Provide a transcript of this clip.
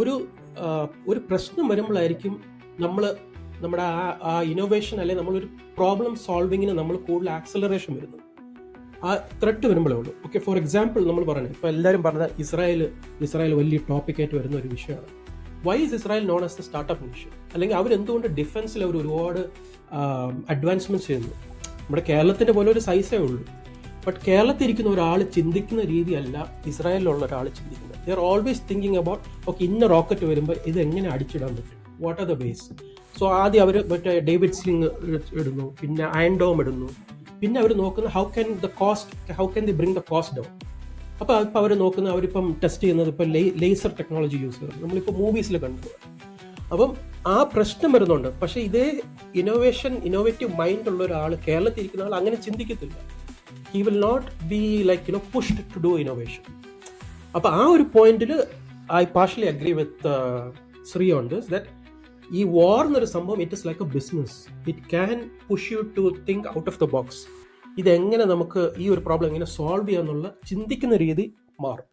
ഒരു ഒരു പ്രശ്നം വരുമ്പോഴായിരിക്കും നമ്മൾ നമ്മുടെ ആ ഇന്നോവേഷൻ അല്ലെങ്കിൽ നമ്മളൊരു പ്രോബ്ലം സോൾവിങ്ങിന് നമ്മൾ കൂടുതൽ ആക്സലറേഷൻ വരുന്നത്. ആ ത്രെട്ട് വരുമ്പോഴേ ഉള്ളൂ. ഓക്കെ, ഫോർ എക്സാമ്പിൾ നമ്മൾ പറയണേ, ഇപ്പോൾ എല്ലാവരും പറഞ്ഞത് ഇസ്രായേൽ വലിയ ടോപ്പിക്കായിട്ട് വരുന്ന ഒരു വിഷയമാണ്. Why is Israel known as the startup nation? അല്ലെങ്കിൽ അവരെന്തുകൊണ്ട് ഡിഫൻസിൽ അവർ ഒരുപാട് അഡ്വാൻസ്മെന്റ്സ് ചെയ്യുന്നു? നമ്മുടെ കേരളത്തിന്റെ പോലെ ഒരു സൈസേ ഉള്ളൂ. ബട്ട് കേരളത്തിൽ ഇരിക്കുന്ന ഒരാൾ ചിന്തിക്കുന്ന രീതിയല്ല ഇസ്രായേലിലുള്ള ഒരാൾ ചിന്തിക്കുന്നത്. They are always thinking about okay, ഇന്ന റോക്കറ്റ് വരുമ്പോൾ ഇത് എങ്ങനെ അടിച്ചിടാൻ പറ്റും, what are the vase. So ആദ്യം അവർ മറ്റേ ഡേവിഡ് സ്ലിംഗ് ഇടുന്നു, പിന്നെ അയൺ ഡോം ഇടുന്നു, പിന്നെ അവർ നോക്കുന്നത് how can the bring the cost down. അപ്പോൾ അവർ നോക്കുന്നത്, അവരിപ്പം ടെസ്റ്റ് ചെയ്യുന്നത് ഇപ്പം ലേസർ ടെക്നോളജി യൂസ് ചെയ്യുന്നത് നമ്മളിപ്പോൾ മൂവീസിൽ കണ്ടു. അപ്പം ആ പ്രശ്നം വരുന്നുണ്ട്. പക്ഷേ ഇതേ ഇന്നോവേറ്റീവ് മൈൻഡ് ഉള്ള ഒരാൾ, കേരളത്തിൽ ഇരിക്കുന്ന ആൾ അങ്ങനെ ചിന്തിക്കത്തില്ല. He will not be pushed to do innovation. അപ്പോൾ ആ ഒരു പോയിന്റിൽ I partially agree with Sree on this, that ഈ വാർ എന്നൊരു സംഭവം it is like a business. It can push you to think out of the box. ഇതെങ്ങനെ നമുക്ക് ഈ ഒരു പ്രോബ്ലം എങ്ങനെ സോൾവ് ചെയ്യാന്നുള്ള ചിന്തിക്കുന്ന രീതി മാറും.